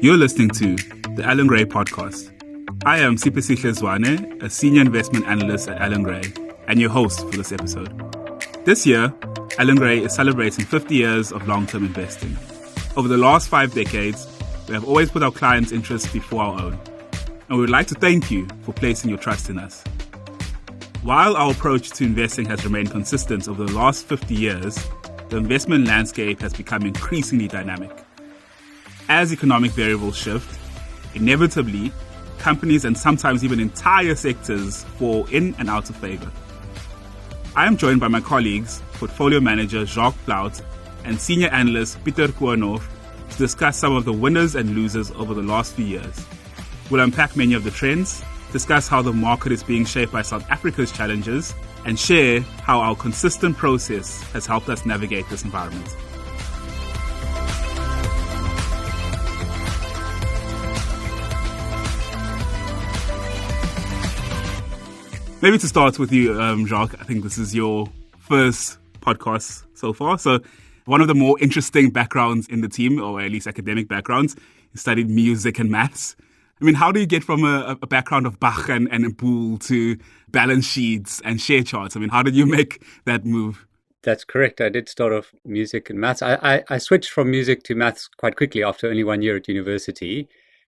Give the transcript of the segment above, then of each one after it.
You're listening to the Allan Gray podcast. I am Sipesihle Zwane, a senior investment analyst at Allan Gray, and your host for this episode. This year, Allan Gray is celebrating 50 years of long-term investing. Over the last 5 decades, we have always put our clients' interests before our own, and we would like to thank you for placing your trust in us. While our approach to investing has remained consistent over the last 50 years, the investment landscape has become increasingly dynamic. As economic variables shift, inevitably, companies and sometimes even entire sectors fall in and out of favor. I am joined by my colleagues, portfolio manager Jacques Plaut and senior analyst Pieter Koornhof, to discuss some of the winners and losers over the last few years. We'll unpack many of the trends, discuss how the market is being shaped by South Africa's challenges, and share how our consistent process has helped us navigate this environment. Maybe to start with you, Jacques, I think this is your first podcast so far. So one of the more interesting backgrounds in the team, or at least academic backgrounds, you studied music and maths. I mean, how do you get from a background of Bach and Boole to balance sheets and share charts? I mean, how did you make that move? That's correct. I did start off music and maths. I switched from music to maths quite quickly after only 1 year at university.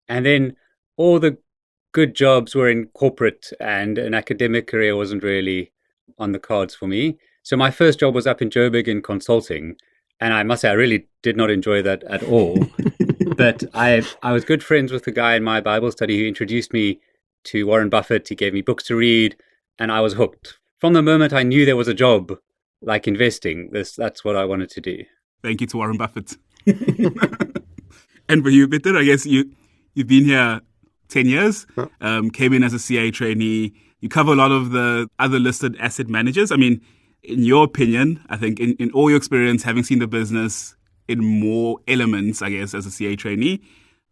And then all the good jobs were in corporate, and an academic career wasn't really on the cards for me. So my first job was up in Joburg in consulting. And I must say, I really did not enjoy that at all. But I was good friends with the guy in my Bible study who introduced me to Warren Buffett. He gave me books to read, and I was hooked. From the moment I knew there was a job like investing, that's what I wanted to do. Thank you to Warren Buffett. And for you, Pieter, I guess you've been here 10 years, came in as a CA trainee. You cover a lot of the other listed asset managers. I mean, in your opinion, I think in all your experience, having seen the business in more elements, I guess, as a CA trainee,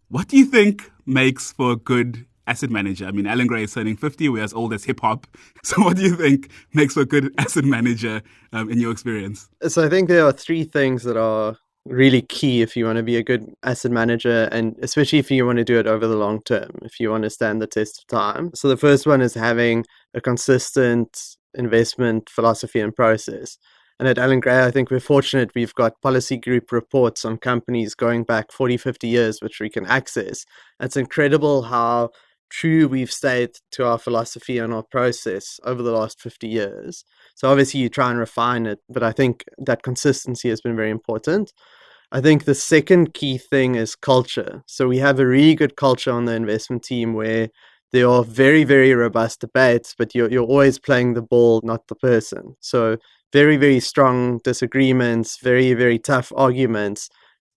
what do you think makes for a good asset manager? I mean, Allan Gray is turning 50, we're as old as hip hop. So what do you think makes for a good asset manager in your experience? So I think there are 3 things that are really key if you want to be a good asset manager, and especially if you want to do it over the long term, if you want to stand the test of time. So the first one is having a consistent investment philosophy and process. And at Allan Gray, I think we're fortunate we've got policy group reports on companies going back 40, 50 years, which we can access. It's incredible how true we've stayed to our philosophy and our process over the last 50 years. So obviously you try and refine it, but I think that consistency has been very important. I think the second key thing is culture. So we have a really good culture on the investment team where there are very, very robust debates, but you're always playing the ball, not the person. So very, very strong disagreements, very, very tough arguments,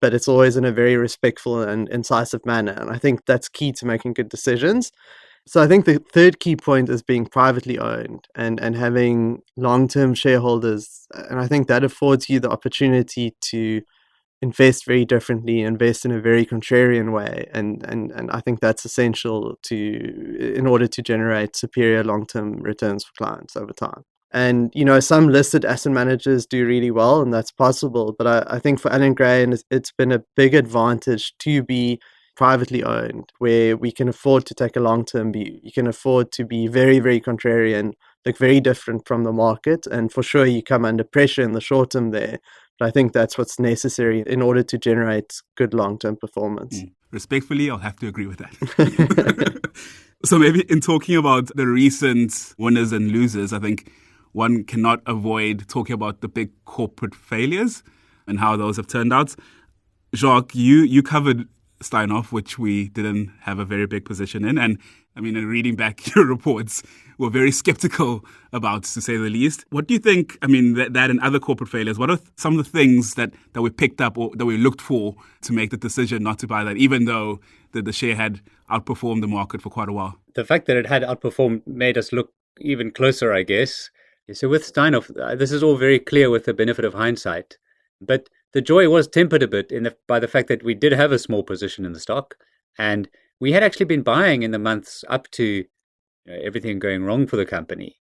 but it's always in a very respectful and incisive manner. And I think that's key to making good decisions. So I think the third key point is being privately owned and having long-term shareholders. And I think that affords you the opportunity to invest very differently, invest in a very contrarian way. And I think that's essential in order to generate superior long-term returns for clients over time. And, some listed asset managers do really well, and that's possible. But I think for Allan Gray, it's been a big advantage to be privately owned, where we can afford to take a long-term view. You can afford to be very, very contrarian, look very different from the market. And for sure, you come under pressure in the short term there. But I think that's what's necessary in order to generate good long-term performance. Respectfully, I'll have to agree with that. So maybe in talking about the recent winners and losers, I think one cannot avoid talking about the big corporate failures and how those have turned out. Jacques, you covered Steinhoff, which we didn't have a very big position in. And I mean, in reading back your reports, we're very skeptical about, to say the least. What do you think, I mean, that and other corporate failures, what are some of the things that we picked up or that we looked for to make the decision not to buy that, even though the share had outperformed the market for quite a while? The fact that it had outperformed made us look even closer, I guess. So with Steinhoff, this is all very clear with the benefit of hindsight. But the joy was tempered a bit by the fact that we did have a small position in the stock, and we had actually been buying in the months up to everything going wrong for the company.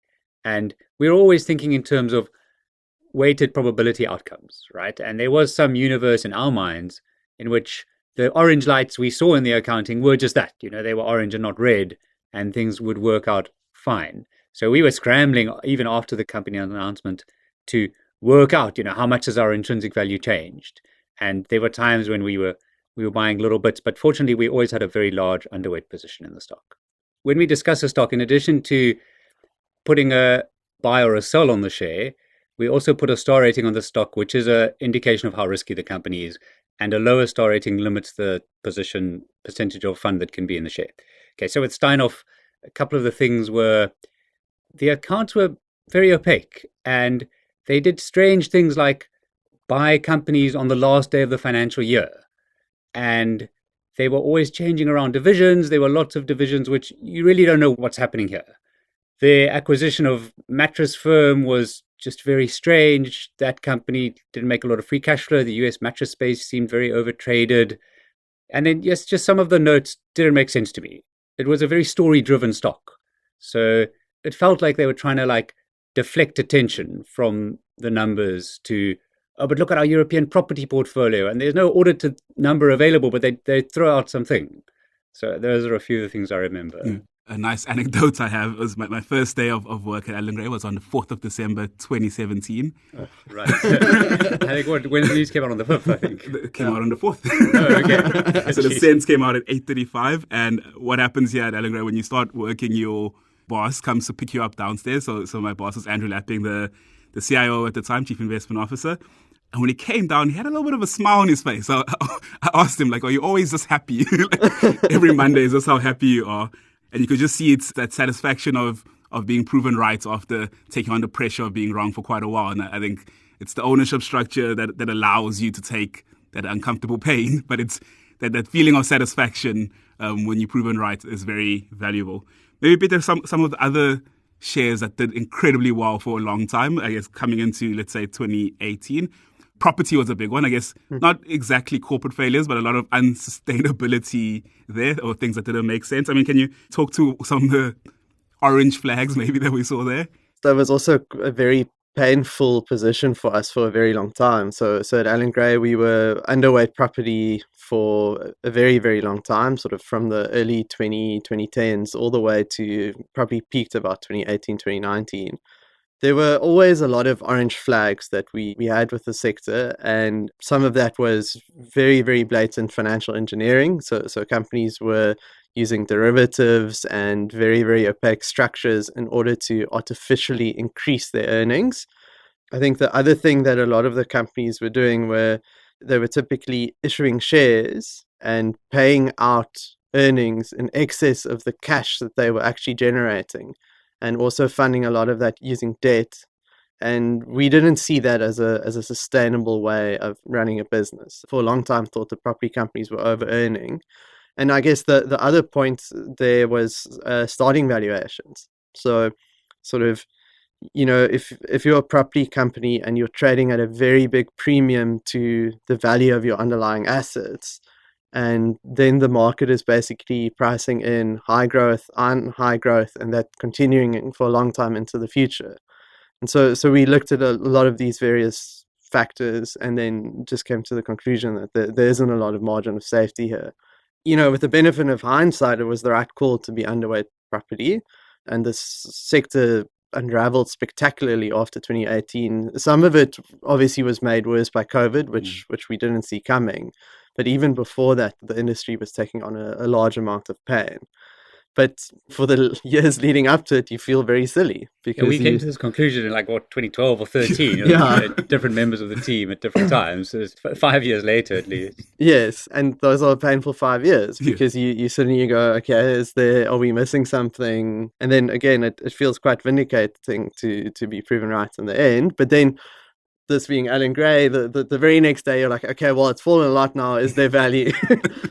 And we were always thinking in terms of weighted probability outcomes, right? And there was some universe in our minds in which the orange lights we saw in the accounting were just that, they were orange and not red, and things would work out fine. So we were scrambling even after the company announcement to work out, how much has our intrinsic value changed. And there were times when we were buying little bits, but fortunately we always had a very large underweight position in the stock. When we discuss a stock, in addition to putting a buy or a sell on the share, we also put a star rating on the stock, which is an indication of how risky the company is. And a lower star rating limits the percentage of fund that can be in the share. Okay, so with Steinhoff, a couple of the things were the accounts were very opaque, and they did strange things like buy companies on the last day of the financial year. And they were always changing around divisions. There were lots of divisions which you really don't know what's happening here. Their acquisition of Mattress Firm was just very strange. That company didn't make a lot of free cash flow. The US mattress space seemed very overtraded. And then, yes, just some of the notes didn't make sense to me. It was a very story-driven stock. So it felt like they were trying to deflect attention from the numbers to, oh, but look at our European property portfolio. And there's no audited number available, but they throw out something. So those are a few of the things I remember. Mm. A nice anecdote I have was my first day of work at Allan Gray was on the 4th of December, 2017. Oh, right. I think when the news came out on the 5th, I think. It came out on the 4th. Oh, okay. So the SENS came out at 8:35. And what happens here at Allan Gray, when you start working, your boss comes to pick you up downstairs. So my boss was Andrew Lapping, the CIO at the time, Chief Investment Officer. And when he came down, he had a little bit of a smile on his face. So I asked him, are you always this happy? Every Monday, is this how happy you are? And you could just see it's that satisfaction of being proven right after taking on the pressure of being wrong for quite a while. And I think it's the ownership structure that allows you to take that uncomfortable pain. But it's that feeling of satisfaction when you're proven right is very valuable. Maybe Peter, some of the other shares that did incredibly well for a long time, I guess coming into, let's say, 2018. Property was a big one, I guess, not exactly corporate failures, but a lot of unsustainability there or things that didn't make sense. I mean, can you talk to some of the orange flags maybe that we saw there? That was also a very painful position for us for a very long time. So at Allan Gray, we were underweight property for a very, very long time, sort of from the early 2010s all the way to probably peaked about 2018, 2019. There were always a lot of orange flags that we had with the sector, and some of that was very, very blatant financial engineering. So companies were using derivatives and very, very opaque structures in order to artificially increase their earnings. I think the other thing that a lot of the companies were doing were they were typically issuing shares and paying out earnings in excess of the cash that they were actually generating, and also funding a lot of that using debt. And we didn't see that as a sustainable way of running a business. For a long time, thought the property companies were over-earning. And I guess the other point there was starting valuations. So sort of, if you're a property company and you're trading at a very big premium to the value of your underlying assets, and then the market is basically pricing in high growth and high growth, and that continuing for a long time into the future. And so we looked at a lot of these various factors and then just came to the conclusion that there isn't a lot of margin of safety here. With the benefit of hindsight, it was the right call to be underweight property, and this sector unraveled spectacularly after 2018. Some of it obviously was made worse by COVID, which we didn't see coming. But even before that, the industry was taking on a large amount of pain. But for the years leading up to it, you feel very silly. Because we came to this conclusion in 2012 or 13. Different members of the team at different times. So it's 5 years later, at least. Yes, and those are painful 5 years because you suddenly go, okay, are we missing something? And then again, it feels quite vindicating to be proven right in the end. But then, this being Allan Gray, the very next day you're like, okay, well, it's fallen a lot now. Is there value?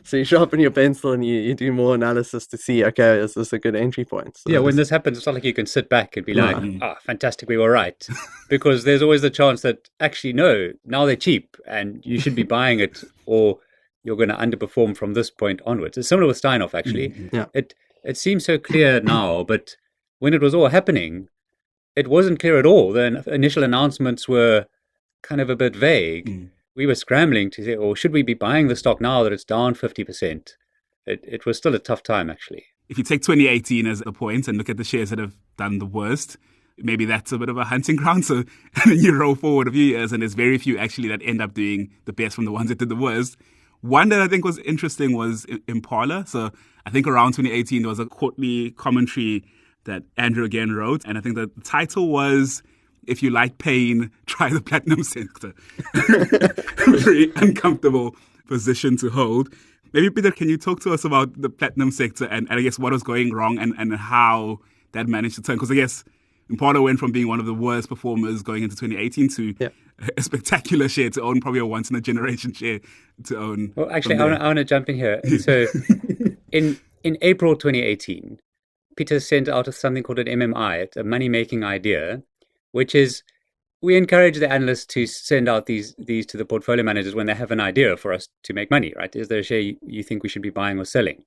So you sharpen your pencil and you do more analysis to see, okay, is this a good entry point? So when this happens, it's not like you can sit back and be fantastic, we were right. Because there's always the chance that actually, no, now they're cheap and you should be buying it, or you're going to underperform from this point onwards. It's similar with Steinhoff, actually. Yeah. It seems so clear now, but when it was all happening, it wasn't clear at all. The initial announcements were kind of a bit vague. we were scrambling to say, or should we be buying the stock now that it's down 50%? It was still a tough time, actually. If you take 2018 as a point and look at the shares that have done the worst, maybe that's a bit of a hunting ground. So you roll forward a few years and there's very few actually that end up doing the best from the ones that did the worst. One that I think was interesting was Impala. So I think around 2018, there was a quarterly commentary that Andrew again wrote. And I think the title was, "If you like pain, try the platinum sector." Very uncomfortable position to hold. Maybe, Peter, can you talk to us about the platinum sector and I guess what was going wrong and how that managed to turn? Because I guess Impala went from being one of the worst performers going into 2018 to a spectacular share to own, probably a once-in-a-generation share to own. Well, actually, I want to jump in here. So in April 2018, Peter sent out something called an MMI, it's a money-making idea, which is we encourage the analysts to send out these to the portfolio managers when they have an idea for us to make money, right? Is there a share you think we should be buying or selling?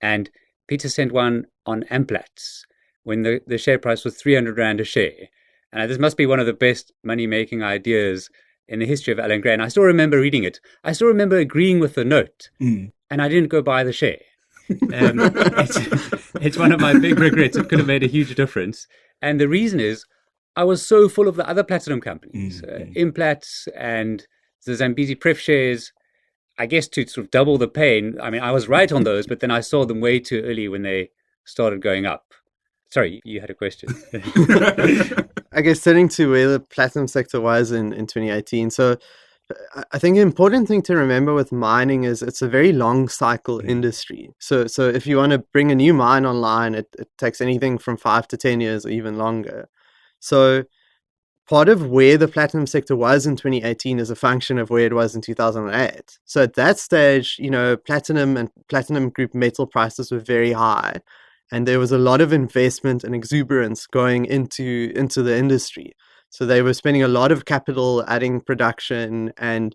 And Peter sent one on Amplats when the share price was 300 Rand a share. And this must be one of the best money-making ideas in the history of Allan Gray. And I still remember reading it. I still remember agreeing with the note. And I didn't go buy the share. It's one of my big regrets. It could have made a huge difference. And the reason is I was so full of the other platinum companies, Implats and the Zambezi Pref shares, I guess to sort of double the pain. I mean, I was right on those, but then I saw them way too early when they started going up. Sorry, you had a question. I guess turning to where the platinum sector was in 2018. So I think the important thing to remember with mining is it's a very long cycle industry. So if you want to bring a new mine online, it takes anything from 5 to 10 years or even longer. So part of where the platinum sector was in 2018 is a function of where it was in 2008. So at that stage, platinum and platinum group metal prices were very high. And there was a lot of investment and exuberance going into the industry. So they were spending a lot of capital adding production, and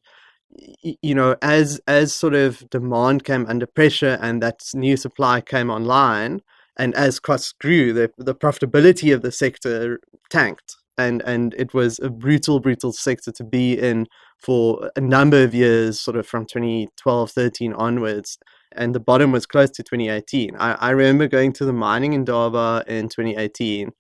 as sort of demand came under pressure and that new supply came online, and as costs grew, the profitability of the sector tanked, and it was a brutal sector to be in for a number of years, sort of from 2012, 13 onwards. And the bottom was close to 2018. I remember going to the mining Indaba in 2018,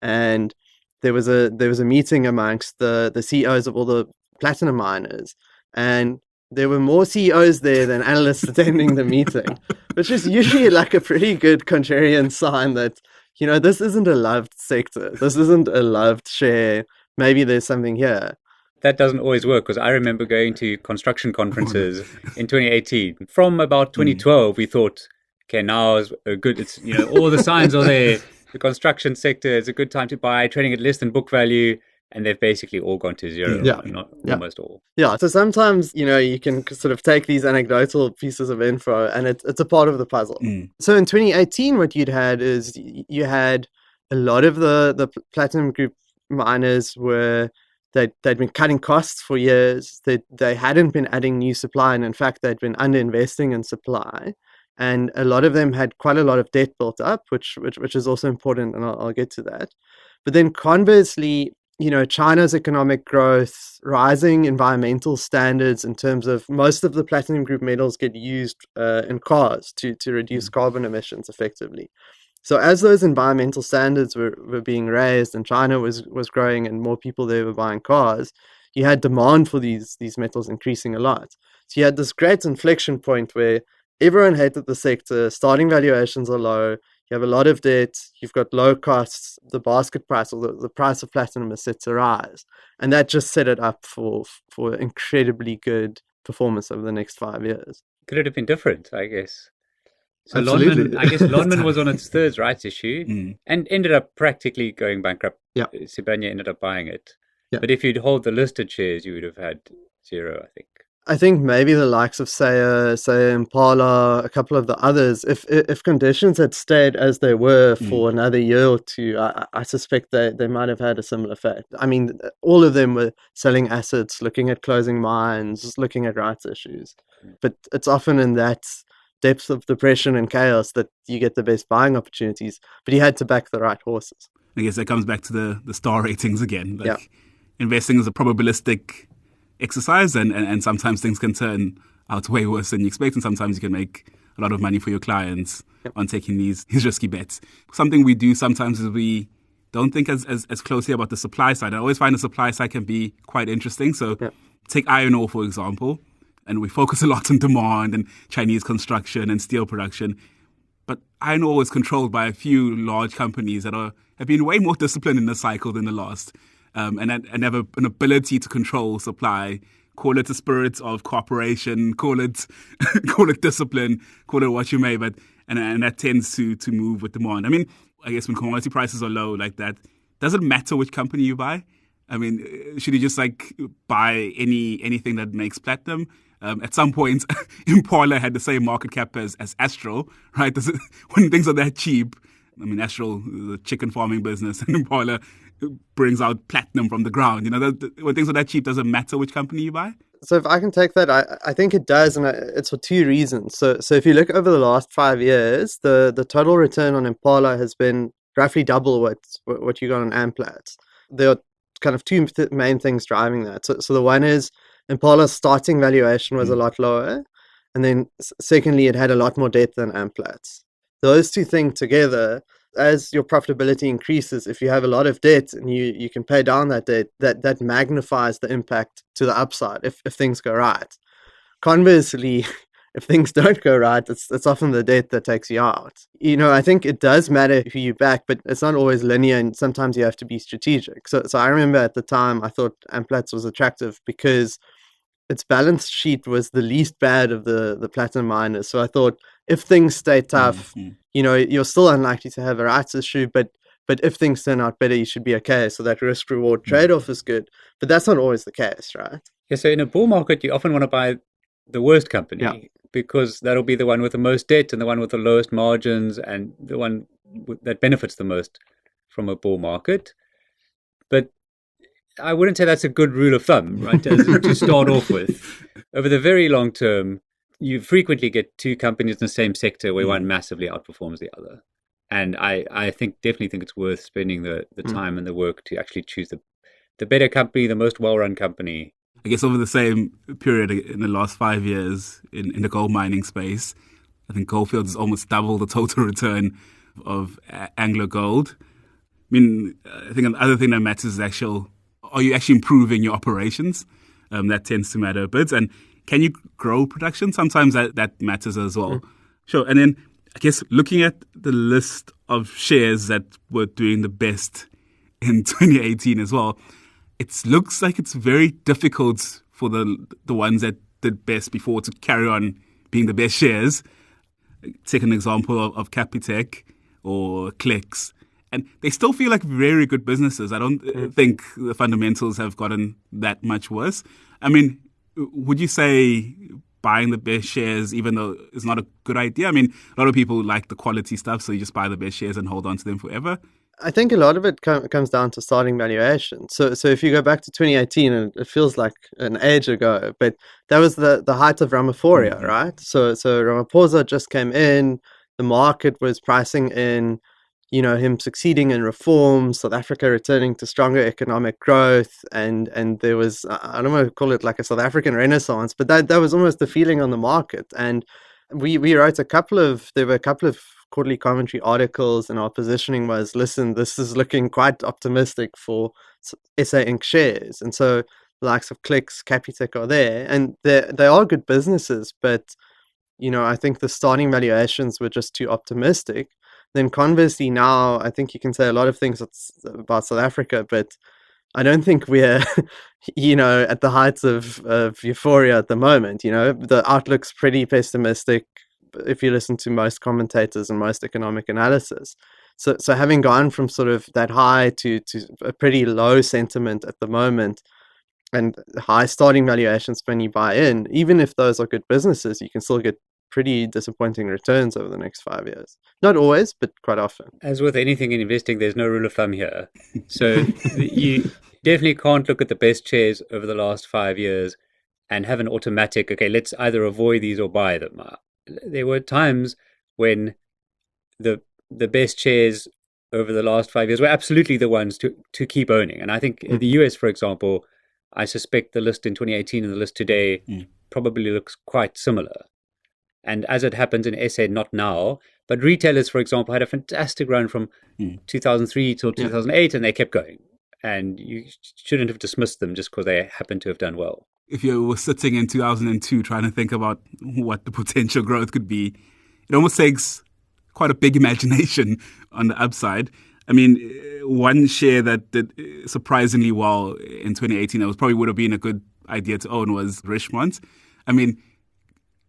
and there was a meeting amongst the CEOs of all the platinum miners, and there were more CEOs there than analysts attending the meeting, which is usually like a pretty good contrarian sign that, this isn't a loved sector. This isn't a loved share. Maybe there's something here. That doesn't always work, because I remember going to construction conferences in 2018. From about 2012, we thought, okay, now is a good, it's, all the signs are there. The construction sector is a good time to buy, trading at less than book value, and they've basically all gone to zero. Almost all. Yeah, so sometimes, you can sort of take these anecdotal pieces of info and it's a part of the puzzle. So in 2018, what you'd had is you had a lot of the platinum group miners they'd been cutting costs for years. They hadn't been adding new supply, and in fact, they'd been underinvesting in supply. And a lot of them had quite a lot of debt built up, which is also important, and I'll get to that. But then conversely, China's economic growth, rising environmental standards in terms of most of the platinum group metals get used in cars to reduce carbon emissions effectively. So as those environmental standards were being raised and China was growing and more people there were buying cars, you had demand for these metals increasing a lot. So you had this great inflection point where everyone hated the sector, starting valuations are low, you have a lot of debt, you've got low costs, the basket price or the price of platinum is set to rise. And that just set it up for incredibly good performance over the next 5 years. Could it have been different, I guess? So Absolutely. Lonmin was on its third rights issue and ended up practically going bankrupt. Yeah. Sibanye ended up buying it. Yeah. But if you'd hold the listed shares, you would have had zero, I think. I think maybe the likes of say Impala, a couple of the others, if conditions had stayed as they were for another year or two, I suspect they might have had a similar fate. I mean, all of them were selling assets, looking at closing mines, looking at rights issues. But it's often in that depth of depression and chaos that you get the best buying opportunities, but you had to back the right horses. I guess that comes back to the star ratings again. Investing is a probabilistic exercise, and sometimes things can turn out way worse than you expect, and sometimes you can make a lot of money for your clients on taking these risky bets. Something we do sometimes is we don't think as closely about the supply side. I always find the supply side can be quite interesting. So take iron ore, for example, and we focus a lot on demand and Chinese construction and steel production. But iron ore is controlled by a few large companies that have been way more disciplined in the cycle than the last, and have an ability to control supply. Call it a spirit of cooperation, call it discipline, call it what you may, but and that tends to move with demand. I mean, I guess when commodity prices are low like that, does it matter which company you buy? I mean, should you just buy anything that makes platinum? At some point, Impala had the same market cap as Astral, right? When things are that cheap, I mean, Astral, the chicken farming business, and Impala brings out platinum from the ground. When things are that cheap, does it matter which company you buy? So if I can take that, I think it does, and it's for two reasons. So if you look over the last 5 years, the total return on Impala has been roughly double what you got on Amplats. There are kind of two main things driving that. So the one is Impala's starting valuation was a lot lower, and then secondly, it had a lot more debt than Amplats. Those two things together, as your profitability increases, if you have a lot of debt and you can pay down that debt, that magnifies the impact to the upside if things go right. Conversely, if things don't go right, it's often the debt that takes you out. I think it does matter who you back, but it's not always linear, and sometimes you have to be strategic. So I remember at the time I thought Amplats was attractive because its balance sheet was the least bad of the platinum miners. So I thought if things stay tough, you're still unlikely to have a rights issue, but if things turn out better, you should be okay. So that risk-reward trade-off is good. But that's not always the case, right? Yeah, so in a bull market, you often want to buy the worst company because that'll be the one with the most debt and the one with the lowest margins and the one that benefits the most from a bull market. But I wouldn't say that's a good rule of thumb, right, to start off with. Over the very long term, you frequently get two companies in the same sector where one massively outperforms the other. And I definitely think it's worth spending the time and the work to actually choose the better company, the most well-run company. I guess over the same period in the last 5 years in the gold mining space, I think Gold Fields has almost doubled the total return of Anglo Gold. I mean, I think another thing that matters is are you actually improving your operations? That tends to matter a bit. And can you grow production? Sometimes that matters as well. Sure. And then I guess looking at the list of shares that were doing the best in 2018 as well, it looks like it's very difficult for the ones that did best before to carry on being the best shares. Take an example of Capitec or Clicks. And they still feel like very good businesses. I don't think the fundamentals have gotten that much worse. I mean, would you say buying the best shares, even though it's not a good idea? I mean, a lot of people like the quality stuff, so you just buy the best shares and hold on to them forever. I think a lot of it comes down to starting valuation. So if you go back to 2018, and it feels like an age ago, but that was the height of Ramaphosa, right? So Ramaphosa just came in, the market was pricing in him succeeding in reforms, South Africa returning to stronger economic growth, and there was, I don't want to call it like a South African renaissance, but that was almost the feeling on the market. And we wrote there were a couple of quarterly commentary articles, and our positioning was, listen, this is looking quite optimistic for SA Inc. shares. And so the likes of Clicks, Capitec are there, and they are good businesses, but I think the starting valuations were just too optimistic. Then conversely, now I think you can say a lot of things about South Africa, but I don't think we're, at the heights of euphoria at the moment. The outlook's pretty pessimistic if you listen to most commentators and most economic analysis. So having gone from sort of that high to a pretty low sentiment at the moment, and high starting valuations when you buy in, even if those are good businesses, you can still get pretty disappointing returns over the next 5 years. Not always, but quite often. As with anything in investing, there's no rule of thumb here. So you definitely can't look at the best shares over the last 5 years and have an automatic, okay, let's either avoid these or buy them. There were times when the best shares over the last 5 years were absolutely the ones to keep owning. And I think in the US, for example, I suspect the list in 2018 and the list today probably looks quite similar. And as it happens in SA, not now, but retailers, for example, had a fantastic run from 2003 till 2008, and they kept going. And you shouldn't have dismissed them just because they happen to have done well. If you were sitting in 2002 trying to think about what the potential growth could be, it almost takes quite a big imagination on the upside. I mean, one share that did surprisingly well in 2018, that probably would have been a good idea to own, was Richemont. I mean,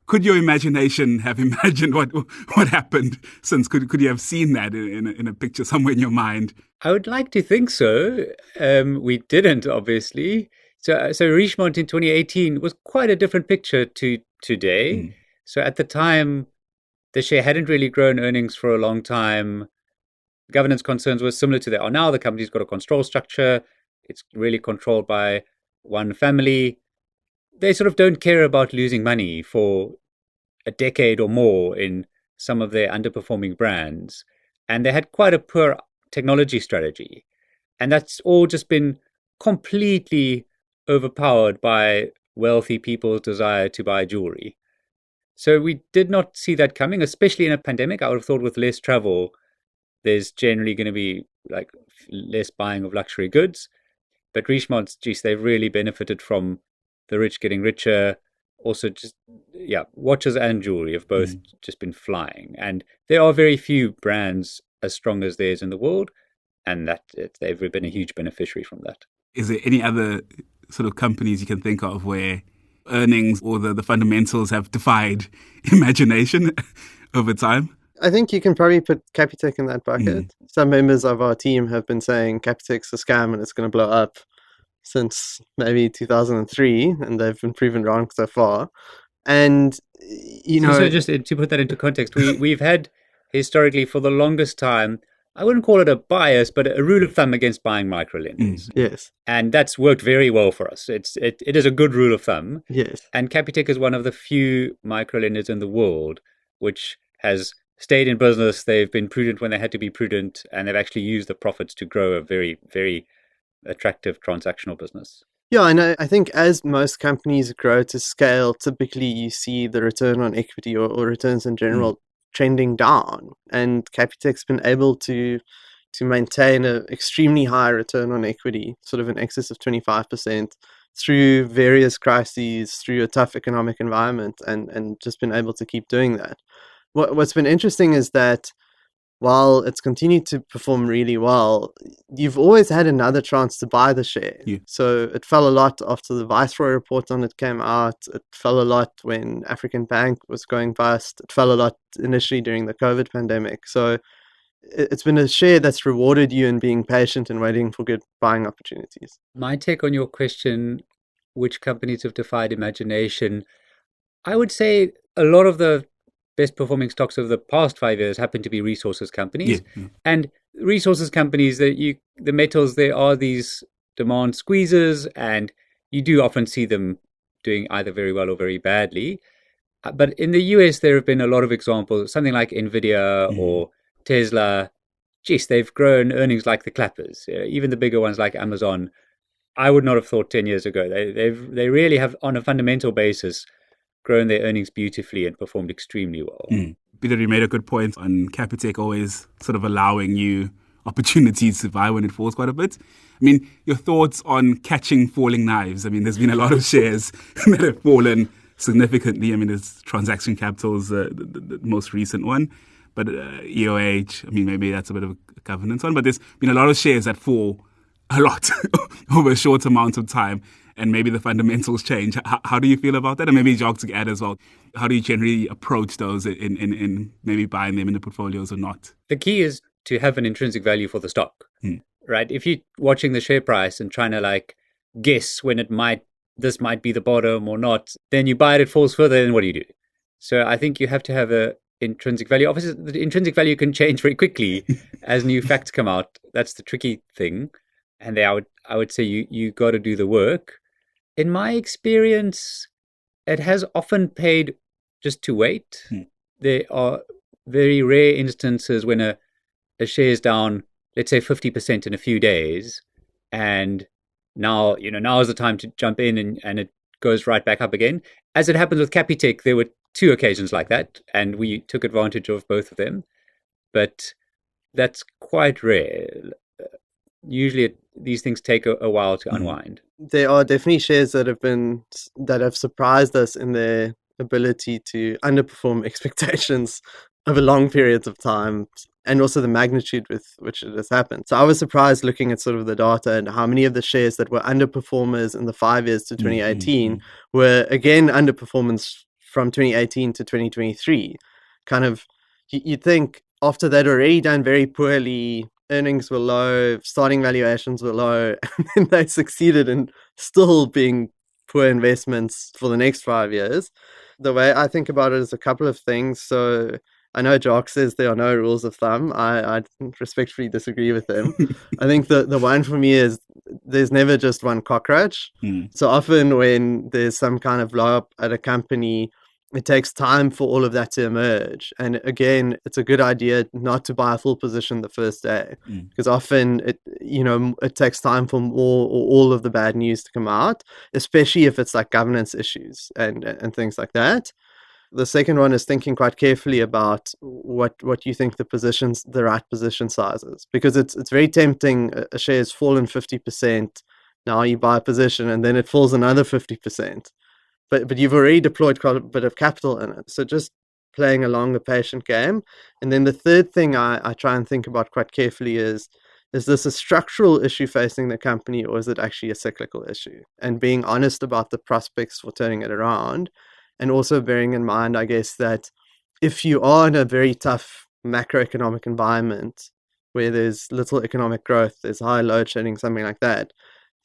could your imagination have imagined what happened since? Could you have seen that in a picture somewhere in your mind? I would like to think so. We didn't, obviously. So Richemont in 2018 was quite a different picture to today. So at the time, the share hadn't really grown earnings for a long time. Governance concerns were similar to they are now. The company's got a control structure. It's really controlled by one family. They sort of don't care about losing money for a decade or more in some of their underperforming brands. And they had quite a poor technology strategy. And that's all just been completely overpowered by wealthy people's desire to buy jewelry. So we did not see that coming, especially in a pandemic. I would have thought with less travel, there's generally going to be like less buying of luxury goods. But Richemont, geez, they've really benefited from the rich getting richer. Also, just watches and jewelry have both just been flying. And there are very few brands as strong as theirs in the world, and that they've been a huge beneficiary from that. Is there any other sort of companies you can think of where earnings or the fundamentals have defied imagination over time? I think you can probably put Capitec in that bucket. Some members of our team have been saying Capitec's a scam and it's going to blow up since maybe 2003, and they've been proven wrong so far. And, So just to put that into context, we've had historically for the longest time, I wouldn't call it a bias, but a rule of thumb against buying microlenders. Yes. And that's worked very well for us. It is a good rule of thumb. Yes. And Capitec is one of the few microlenders in the world which has stayed in business. They've been prudent when they had to be prudent, and they've actually used the profits to grow a very, very attractive transactional business. Yeah, and I think as most companies grow to scale, typically you see the return on equity or returns in general trending down. And Capitec's been able to maintain an extremely high return on equity, sort of in excess of 25%, through various crises, through a tough economic environment, and just been able to keep doing that. What's been interesting is that while it's continued to perform really well, you've always had another chance to buy the share. Yeah. So it fell a lot after the Viceroy report on it came out. It fell a lot when African Bank was going bust. It fell a lot initially during the COVID pandemic. So it's been a share that's rewarded you in being patient and waiting for good buying opportunities. My take on your question, which companies have defied imagination, I would say a lot of the best performing stocks of the past 5 years happen to be resources companies. And resources companies, the metals, there are these demand squeezes, and you do often see them doing either very well or very badly. But in the US, there have been a lot of examples, something like Nvidia or Tesla. Geez, they've grown earnings like the clappers. Even the bigger ones like Amazon, I would not have thought 10 years ago. They really have, on a fundamental basis, grown their earnings beautifully and performed extremely well. Peter, you made a good point on Capitec always sort of allowing you opportunities to buy when it falls quite a bit. I mean, your thoughts on catching falling knives? I mean, there's been a lot of shares that have fallen significantly. I mean, there's Transaction Capital's the most recent one, but EOH, I mean, maybe that's a bit of a governance one, but there's been a lot of shares that fall a lot over a short amount of time. And maybe the fundamentals change. How do you feel about that? And maybe Jacques to add as well. How do you generally approach those in maybe buying them in the portfolios or not? The key is to have an intrinsic value for the stock, right? If you're watching the share price and trying to guess when this might be the bottom or not, then you buy it falls further, then what do you do? So I think you have to have a intrinsic value. Obviously, the intrinsic value can change very quickly as new facts come out. That's the tricky thing. And I would say you got to do the work. In my experience, it has often paid just to wait. There are very rare instances when a share is down, let's say 50% in a few days, and now is the time to jump in, and it goes right back up again. As it happens with Capitec, there were two occasions like that, and we took advantage of both of them. But that's quite rare. Usually, these things take a while to unwind. There are definitely shares that have surprised us in their ability to underperform expectations over long periods of time, and also the magnitude with which it has happened. So I was surprised looking at sort of the data and how many of the shares that were underperformers in the 5 years to 2018 were again underperformance from 2018 to 2023. Kind of, you'd think after they'd already done very poorly, earnings were low, starting valuations were low, and then they succeeded in still being poor investments for the next 5 years. The way I think about it is a couple of things. So I know Jock says there are no rules of thumb. I respectfully disagree with him. I think the one for me is there's never just one cockroach. So often when there's some kind of blow up at a company, it takes time for all of that to emerge. And again, it's a good idea not to buy a full position the first day, because often it takes time for more or all of the bad news to come out, especially if it's like governance issues and things like that. The second one is thinking quite carefully about what you think the right position size is, because it's very tempting. A share has fallen 50%. Now you buy a position and then it falls another 50%. But you've already deployed quite a bit of capital in it. So just playing along the patient game. And then the third thing I try and think about quite carefully is this a structural issue facing the company, or is it actually a cyclical issue? And being honest about the prospects for turning it around. And also bearing in mind, I guess, that if you are in a very tough macroeconomic environment where there's little economic growth, there's high load shedding, something like that,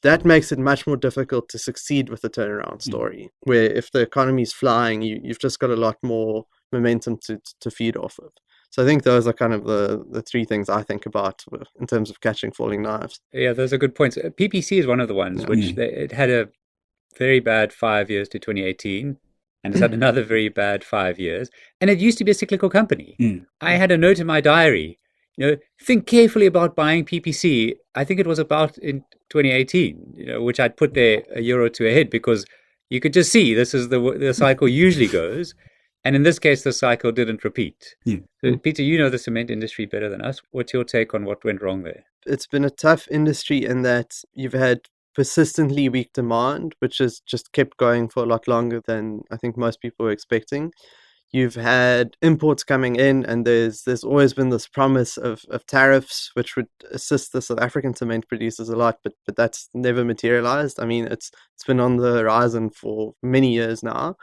that makes it much more difficult to succeed with the turnaround story, where if the economy is flying, you've just got a lot more momentum to feed off of. So I think those are kind of the three things I think about in terms of catching falling knives. Yeah, those are good points. PPC is one of the ones which it had a very bad 5 years to 2018, and it's had another very bad 5 years. And it used to be a cyclical company. I had a note in my diary, think carefully about buying PPC. I think it was about in 2018, which I'd put there a year or two ahead, because you could just see this is the cycle usually goes. And in this case, the cycle didn't repeat. So, Peter, you know the cement industry better than us. What's your take on what went wrong there? It's been a tough industry in that you've had persistently weak demand, which has just kept going for a lot longer than I think most people were expecting. You've had imports coming in, and there's always been this promise of tariffs, which would assist the South African cement producers a lot, but that's never materialized. I mean, it's been on the horizon for many years now.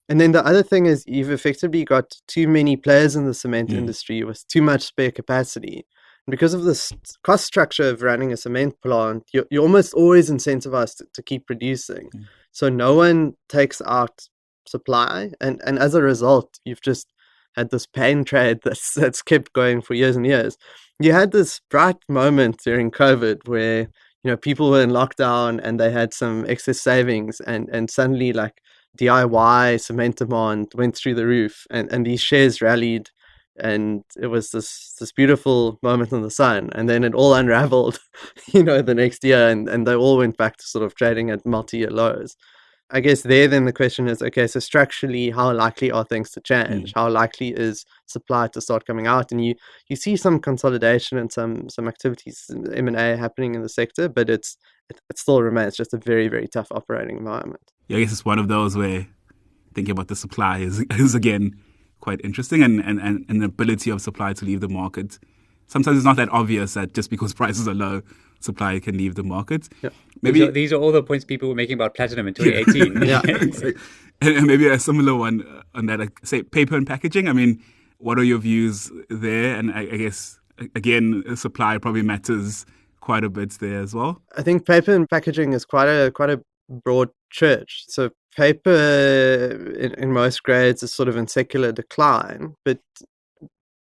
And then the other thing is you've effectively got too many players in the cement industry with too much spare capacity. And because of this cost structure of running a cement plant, you're almost always incentivized to keep producing. So no one takes out supply, and as a result, you've just had this pain trade that's kept going for years and years. You had this bright moment during COVID where people were in lockdown and they had some excess savings, and suddenly like DIY cement demand went through the roof, and these shares rallied, and it was this beautiful moment in the sun. And then it all unraveled the next year, and they all went back to sort of trading at multi-year lows. I guess then the question is, okay, so structurally, how likely are things to change? How likely is supply to start coming out? And you see some consolidation and some activities, M&A happening in the sector, but it still remains just a very, very tough operating environment. Yeah, I guess it's one of those where thinking about the supply is again quite interesting, and the ability of supply to leave the market. Sometimes it's not that obvious that just because prices are low, supply can leave the market. Yeah. Maybe these are all the points people were making about platinum in 2018. Yeah. And maybe a similar one on that, like, say, paper and packaging. I mean, what are your views there? And I guess, again, supply probably matters quite a bit there as well. I think paper and packaging is quite a broad church. So paper in most grades is sort of in secular decline, but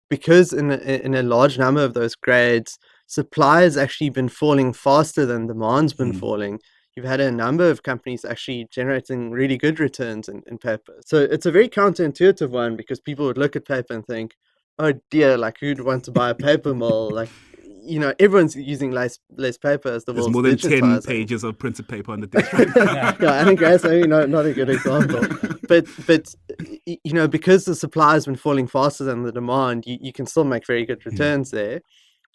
because in a large number of those grades, supply has actually been falling faster than demand's been falling. You've had a number of companies actually generating really good returns in paper. So it's a very counterintuitive one, because people would look at paper and think, oh dear, like who'd want to buy a paper mill? Like, everyone's using less paper as the There's world's more than 10 digitizing. pages of printed paper on the desk right now. Yeah, Alan Gray's maybe not a good example. But because the supply has been falling faster than the demand, you can still make very good returns there.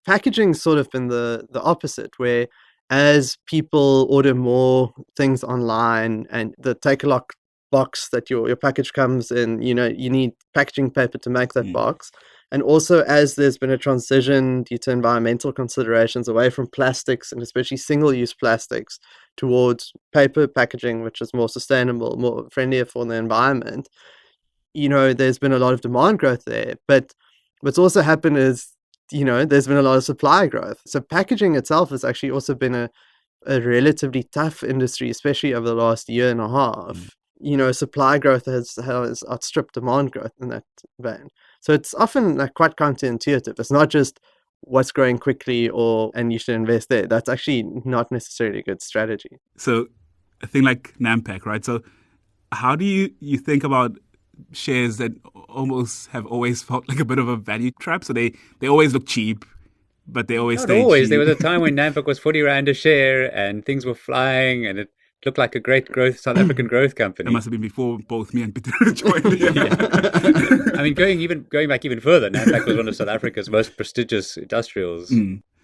Packaging's sort of been the opposite, where as people order more things online and the Takealot box that your package comes in, you need packaging paper to make that box. And also, as there's been a transition due to environmental considerations away from plastics, and especially single-use plastics, towards paper packaging, which is more sustainable, more friendlier for the environment, there's been a lot of demand growth there. But what's also happened is, there's been a lot of supply growth. So packaging itself has actually also been a relatively tough industry, especially over the last year and a half. Supply growth has outstripped demand growth in that vein. So it's often quite counterintuitive. It's not just what's growing quickly and you should invest there. That's actually not necessarily a good strategy. So a thing like Nampak, right? So how do you think about shares that almost have always felt like a bit of a value trap? So they always look cheap, but they always stay cheap. There was a time when Nampak was 40 Rand a share and things were flying and it looked like a great South African growth company. It must have been before both me and Peter joined. I mean, going back even further, Nampak was one of South Africa's most prestigious industrials.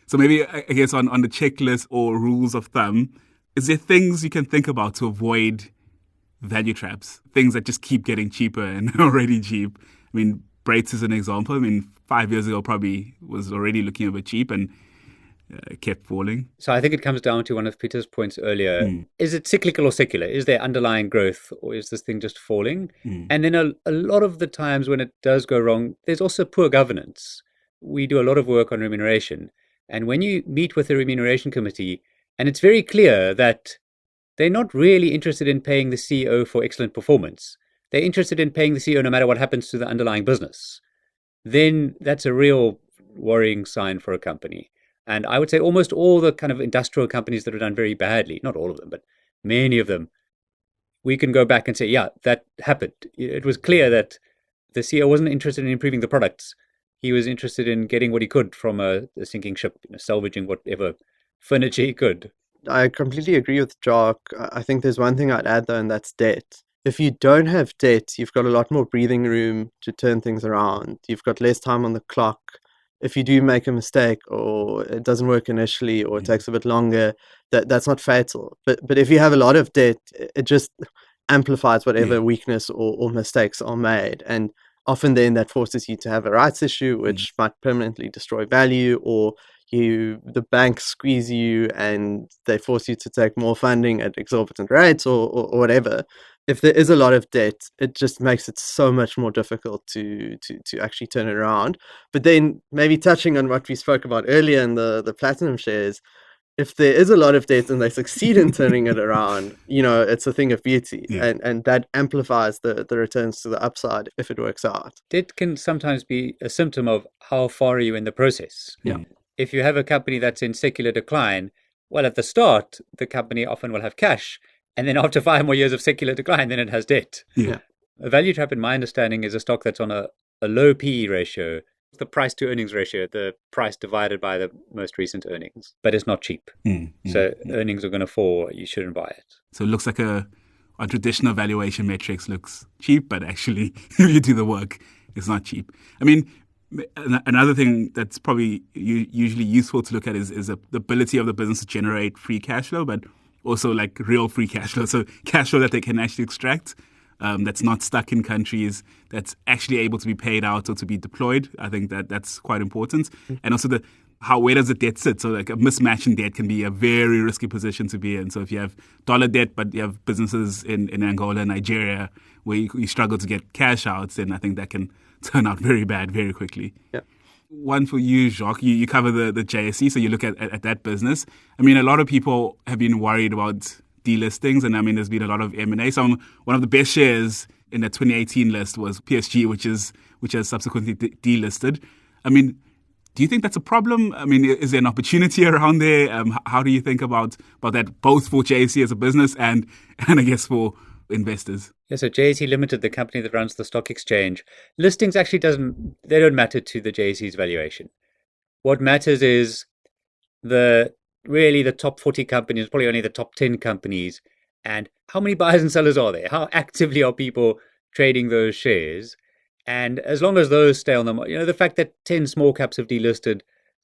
So maybe, I guess, on the checklist or rules of thumb, is there things you can think about to avoid value traps? Things that just keep getting cheaper and already cheap. I mean, Braitz is an example. I mean, 5 years ago probably was already looking a bit cheap and kept falling. So I think it comes down to one of Peter's points earlier. Is it cyclical or secular? Is there underlying growth or is this thing just falling? And then a lot of the times when it does go wrong, there's also poor governance. We do a lot of work on remuneration. And when you meet with the remuneration committee, and it's very clear that they're not really interested in paying the CEO for excellent performance. They're interested in paying the CEO no matter what happens to the underlying business. Then that's a real worrying sign for a company. And I would say almost all the kind of industrial companies that have done very badly, not all of them, but many of them, we can go back and say, yeah, that happened. It was clear that the CEO wasn't interested in improving the products. He was interested in getting what he could from a sinking ship, salvaging whatever furniture he could. I completely agree with Jock. I think there's one thing I'd add, though, and that's debt. If you don't have debt, you've got a lot more breathing room to turn things around. You've got less time on the clock. If you do make a mistake or it doesn't work initially or it takes a bit longer, that's not fatal. But if you have a lot of debt, it just amplifies whatever weakness or mistakes are made. And often then that forces you to have a rights issue, which might permanently destroy value, or the banks squeeze you and they force you to take more funding at exorbitant rates or whatever. If there is a lot of debt, it just makes it so much more difficult to actually turn it around. But then maybe touching on what we spoke about earlier in the platinum shares, if there is a lot of debt and they succeed in turning it around, it's a thing of beauty. And that amplifies the returns to the upside if it works out. Debt can sometimes be a symptom of how far are you in the process. If you have a company that's in secular decline, well, at the start, the company often will have cash. And then after 5 more years of secular decline, then it has debt. A value trap, in my understanding, is a stock that's on a low PE ratio, the price to earnings ratio, the price divided by the most recent earnings. But it's not cheap. So earnings are going to fall. You shouldn't buy it. So it looks like on traditional valuation metrics looks cheap, but actually, if you do the work, it's not cheap. I mean, another thing that's probably usually useful to look at is the ability of the business to generate free cash flow, but also like real free cash flow. So cash flow that they can actually extract, that's not stuck in countries, that's actually able to be paid out or to be deployed. I think that's quite important. And also where does the debt sit? So like a mismatch in debt can be a very risky position to be in. So if you have dollar debt, but you have businesses in Angola and Nigeria where you struggle to get cash out, then I think that can turn out very bad very quickly. One for you, Jacques. You cover the JSE, so you look at that business. I mean, a lot of people have been worried about delistings, and I mean, there's been a lot of M&A. So one of the best shares in the 2018 list was PSG, which has subsequently delisted. I mean, do you think that's a problem? I mean, is there an opportunity around there? How do you think about that, both for JSE as a business and I guess for investors? Yeah, so JSE Limited, the company that runs the stock exchange, listings actually don't matter to the JSE's valuation. What matters is the really the top 40 companies, probably only the top 10 companies, and how many buyers and sellers are there? How actively are people trading those shares? And as long as those stay on the fact that 10 small caps have delisted,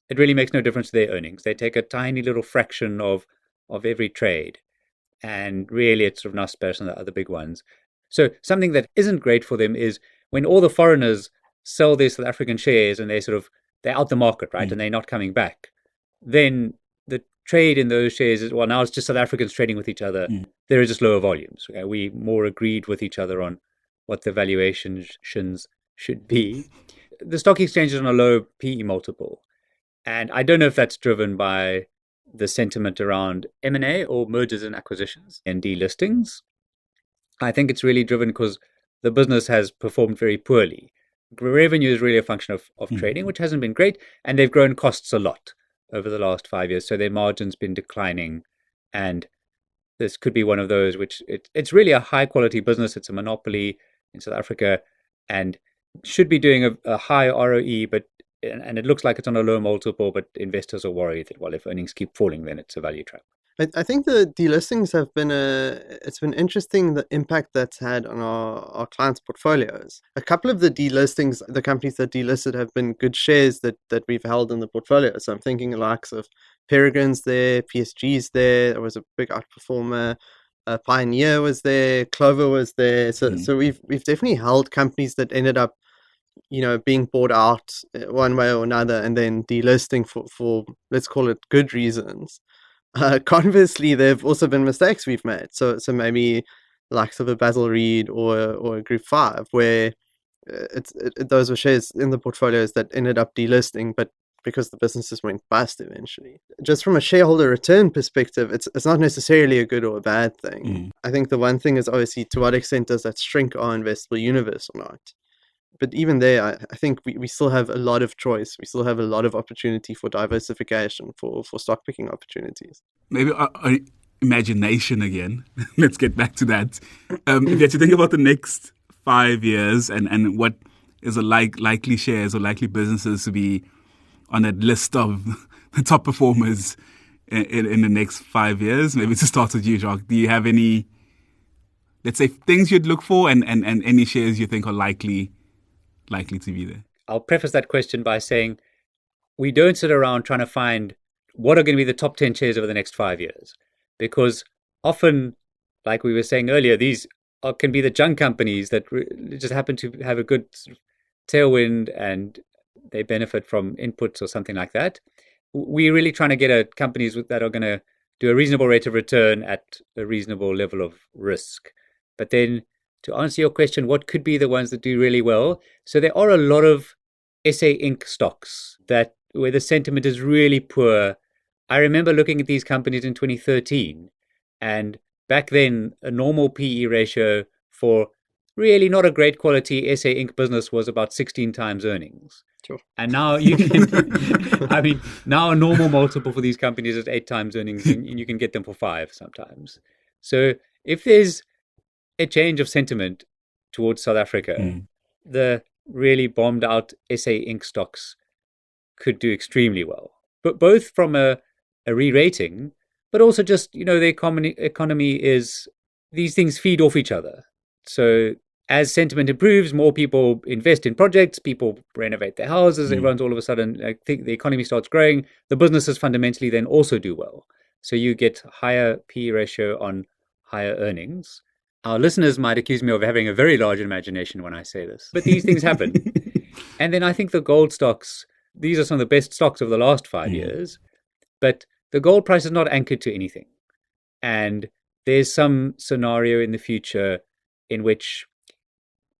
it really makes no difference to their earnings. They take a tiny little fraction of every trade. And really, it's sort of not sparse on the other big ones. So something that isn't great for them is when all the foreigners sell their South African shares and they're out the market, right? And they're not coming back. Then the trade in those shares is, well, now it's just South Africans trading with each other. There is just lower volumes. Okay? We more agreed with each other on what the valuations should be. The stock exchange is on a low PE multiple. And I don't know if that's driven by the sentiment around M&A or mergers and acquisitions and delistings. I think it's really driven because the business has performed very poorly. Revenue is really a function of trading, which hasn't been great, and they've grown costs a lot over the last 5 years. So their margin's been declining, and this could be one of those which it's really a high quality business. It's a monopoly in South Africa and should be doing a high ROE, and it looks like it's on a low multiple, but investors are worried that, well, if earnings keep falling, then it's a value trap. I think the delistings have been it's been interesting, the impact that's had on our clients' portfolios. A couple of the delistings, the companies that delisted have been good shares that we've held in the portfolio. So I'm thinking the likes of Peregrine's there, PSG's there was a big outperformer, Pioneer was there, Clover was there. So we've definitely held companies that ended up, being bought out one way or another and then delisting for let's call it good reasons. Conversely, there have also been mistakes we've made. So maybe likes of a Basil Reed or a Group 5, where those were shares in the portfolios that ended up delisting, but because the businesses went bust eventually. Just from a shareholder return perspective, it's not necessarily a good or a bad thing. I think the one thing is obviously to what extent does that shrink our investable universe or not? But even there, I think we still have a lot of choice. We still have a lot of opportunity for diversification, for stock picking opportunities. Maybe imagination again. Let's get back to that. If you had to think about the next 5 years and what is a likely shares or likely businesses to be on that list of the top performers in the next 5 years, maybe to start with you, Jacques, do you have any, let's say, things you'd look for and any shares you think are likely to be there? I'll preface that question by saying we don't sit around trying to find what are going to be the top 10 shares over the next 5 years, because often, like we were saying earlier, these can be the junk companies that just happen to have a good tailwind and they benefit from inputs or something like that. We're really trying to get at companies that are going to do a reasonable rate of return at a reasonable level of risk. But then, to answer your question, what could be the ones that do really well? So there are a lot of SA Inc. stocks where the sentiment is really poor. I remember looking at these companies in 2013, and back then a normal PE ratio for really not a great quality SA Inc. business was about 16 times earnings. Sure. And now you can, now a normal multiple for these companies is 8 times earnings, and you can get them for 5 sometimes. So if there's a change of sentiment towards South Africa, the really bombed out SA Inc. stocks could do extremely well, but both from a re-rating, but also just, the economy is, these things feed off each other. So as sentiment improves, more people invest in projects, people renovate their houses, everyone's all of a sudden, I think the economy starts growing, the businesses fundamentally then also do well. So you get higher PE ratio on higher earnings. Our listeners might accuse me of having a very large imagination when I say this, but these things happen. And then I think the gold stocks, these are some of the best stocks of the last 5 years, but the gold price is not anchored to anything. And there's some scenario in the future in which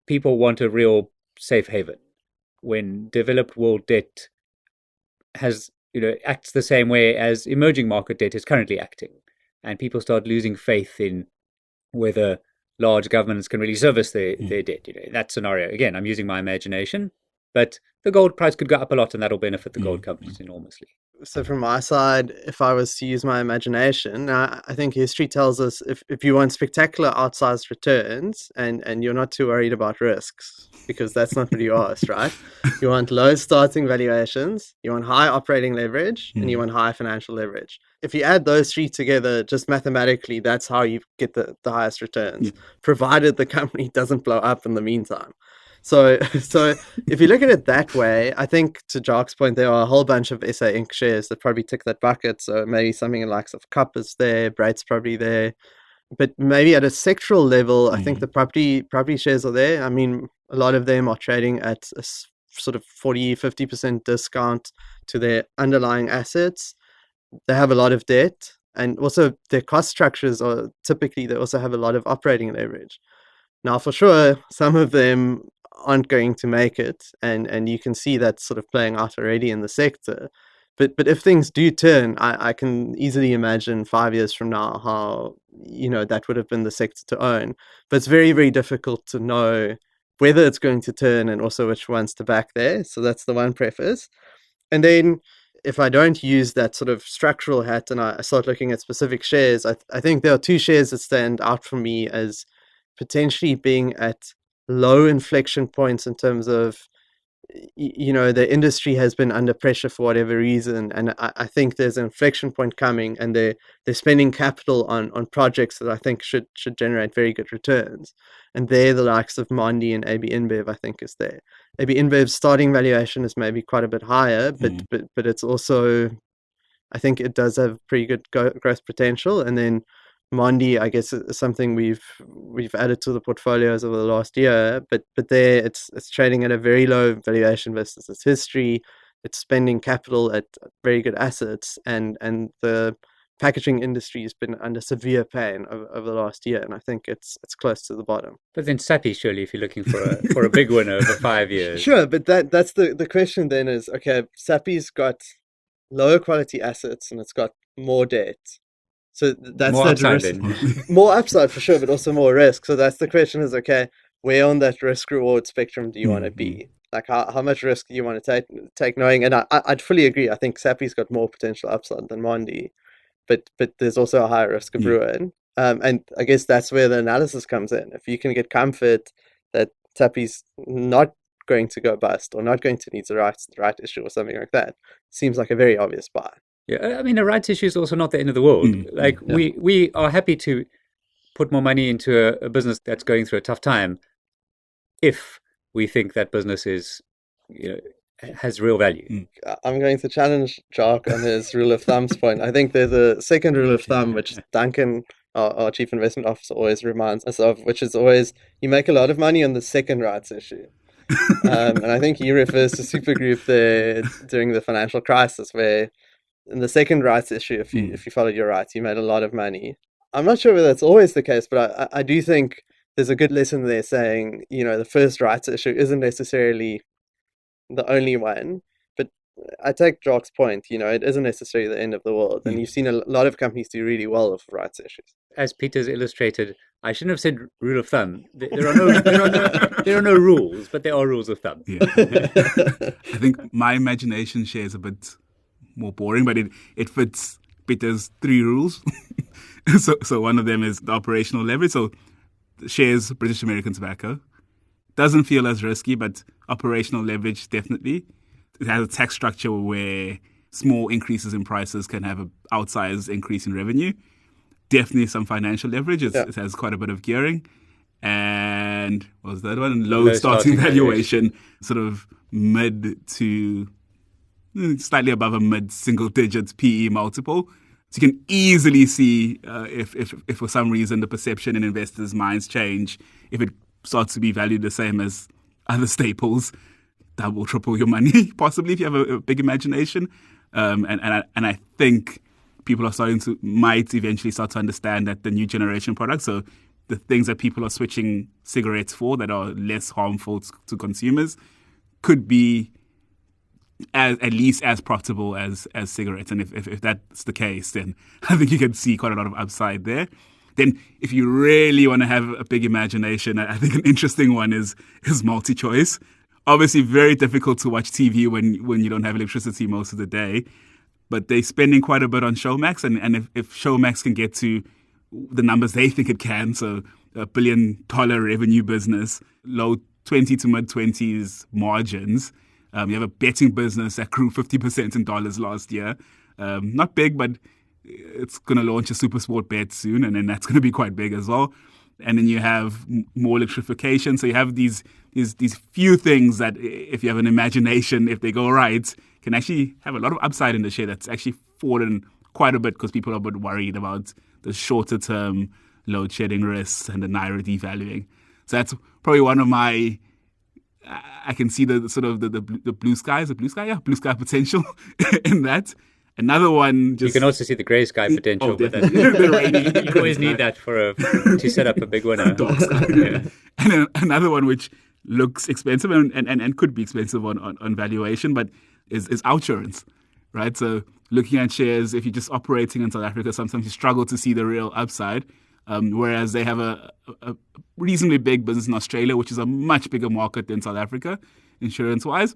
people want a real safe haven when developed world debt acts the same way as emerging market debt is currently acting. And people start losing faith in whether large governments can really service their debt. In that scenario, again, I'm using my imagination, But the gold price could go up a lot, and that'll benefit the gold companies enormously. So from my side, if I was to use my imagination, I think history tells us if you want spectacular outsized returns and you're not too worried about risks, because that's not what you asked, right? You want low starting valuations, you want high operating leverage, and you want high financial leverage. If you add those three together, just mathematically, that's how you get the highest returns, provided the company doesn't blow up in the meantime. So if you look at it that way, I think to Jacques' point, there are a whole bunch of SA Inc. shares that probably tick that bucket. So maybe something like KAP is there, Bright's probably there. But maybe at a sectoral level, I think the property shares are there. I mean, a lot of them are trading at a sort of 40-50% discount to their underlying assets. They have a lot of debt, and also their cost structures are typically, they also have a lot of operating leverage. Now, for sure, some of them aren't going to make it, and you can see that sort of playing out already in the sector. But if things do turn, I can easily imagine 5 years from now how, that would have been the sector to own. But it's very, very difficult to know whether it's going to turn and also which ones to back there. So that's the one preface. And then if I don't use that sort of structural hat and I start looking at specific shares, I think there are two shares that stand out for me as potentially being at low inflection points in terms of, the industry has been under pressure for whatever reason. And I think there's an inflection point coming, and they're spending capital on projects that I think should generate very good returns. And they're the likes of Mondi and AB InBev, I think, is there. AB InBev's starting valuation is maybe quite a bit higher, but it's also, I think it does have pretty good growth potential. And then Mondi, I guess, is something we've added to the portfolios over the last year, but there it's trading at a very low valuation versus its history. It's spending capital at very good assets, and the packaging industry has been under severe pain over the last year, and I think it's close to the bottom. But then Sappi, surely, if you're looking for a big winner over 5 years. Sure, but that's the question then is, okay, Sappi's got lower quality assets and it's got more debt. So that's more that upside risk. More upside for sure, but also more risk. So that's the question is, okay, where on that risk reward spectrum do you want to be? Like how much risk do you want to take knowing, and I'd fully agree. I think Sappi's got more potential upside than Mondi, but there's also a higher risk of ruin. And I guess that's where the analysis comes in. If you can get comfort that Sappi's not going to go bust or not going to need the right issue or something like that, seems like a very obvious buy. Yeah, I mean, a rights issue is also not the end of the world. We are happy to put more money into a business that's going through a tough time if we think that business is, has real value. I'm going to challenge Jacques on his rule of thumbs point. I think there's a second rule of thumb, which Duncan, our chief investment officer, always reminds us of, which is always, you make a lot of money on the second rights issue. And I think he refers to Supergroup there during the financial crisis, where in the second rights issue, if you followed your rights, you made a lot of money. I'm not sure whether that's always the case, but I do think there's a good lesson there saying, the first rights issue isn't necessarily the only one. But I take Jacques' point, it isn't necessarily the end of the world. And you've seen a lot of companies do really well with rights issues. As Peter's illustrated, I shouldn't have said rule of thumb. There are no rules, but there are rules of thumb. Yeah. I think my imagination shares a bit more boring, but it fits Peter's 3 rules. so one of them is the operational leverage. So shares British American Tobacco doesn't feel as risky, but operational leverage definitely. It has a tax structure where small increases in prices can have an outsized increase in revenue. Definitely some financial leverage. It has quite a bit of gearing. And what was that one? Low starting valuation, sort of mid to slightly above a mid-single digits PE multiple. So you can easily see if for some reason the perception in investors' minds change, if it starts to be valued the same as other staples, double, triple your money, possibly, if you have a big imagination. And I think people might eventually start to understand that the new generation products, so the things that people are switching cigarettes for that are less harmful to consumers, could be at least as profitable as cigarettes. And if that's the case, then I think you can see quite a lot of upside there. Then if you really want to have a big imagination, I think an interesting one is MultiChoice. obviously very difficult to watch TV when you don't have electricity most of the day. But they're spending quite a bit on Showmax, and if Showmax can get to the numbers they think it can, so $1 billion revenue business, low 20 to mid 20s margins. You have a betting business that grew 50% in dollars last year. Not big, but it's going to launch a super sport bet soon, and then that's going to be quite big as well. And then you have more electrification. So you have these few things that, if you have an imagination, if they go right, can actually have a lot of upside in the share that's actually fallen quite a bit because people are a bit worried about the shorter term load shedding risks and the Naira devaluing. So that's probably one of my, I can see the sort of the blue sky potential in that. Another one, you can also see the grey sky potential, but then you always need that to set up a big winner. Dark sky. Yeah. And then another one which looks expensive and could be expensive on valuation, but is OUTsurance, right? So looking at shares, if you're just operating in South Africa, sometimes you struggle to see the real upside. Whereas they have a reasonably big business in Australia, which is a much bigger market than South Africa, insurance-wise.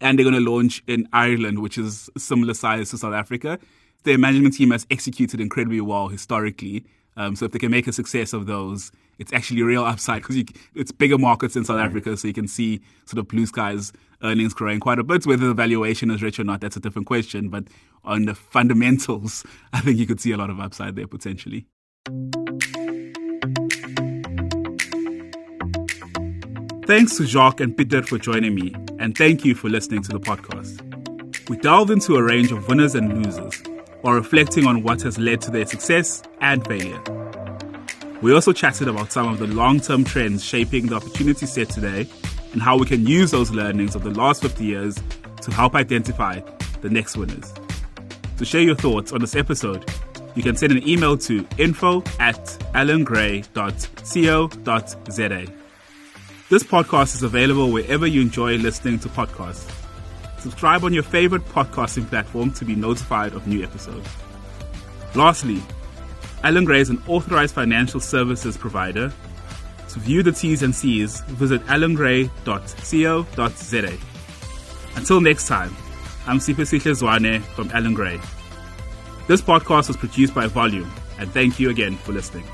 And they're going to launch in Ireland, which is similar size to South Africa. Their management team has executed incredibly well historically. So if they can make a success of those, it's actually a real upside because it's bigger markets in South Africa. So you can see sort of blue skies earnings growing quite a bit. Whether the valuation is rich or not, that's a different question. But on the fundamentals, I think you could see a lot of upside there potentially. Thanks to Jacques and Peter for joining me, and thank you for listening to the podcast. We delved into a range of winners and losers, while reflecting on what has led to their success and failure. We also chatted about some of the long-term trends shaping the opportunity set today, and how we can use those learnings of the last 50 years to help identify the next winners. To share your thoughts on this episode, you can send an email to info@allengray.co.za. This podcast is available wherever you enjoy listening to podcasts. Subscribe on your favorite podcasting platform to be notified of new episodes. Lastly, Allan Gray is an authorized financial services provider. To view the T's and C's, visit allengray.co.za. Until next time, I'm Siphesihle Zwane from Allan Gray. This podcast was produced by Volume, and thank you again for listening.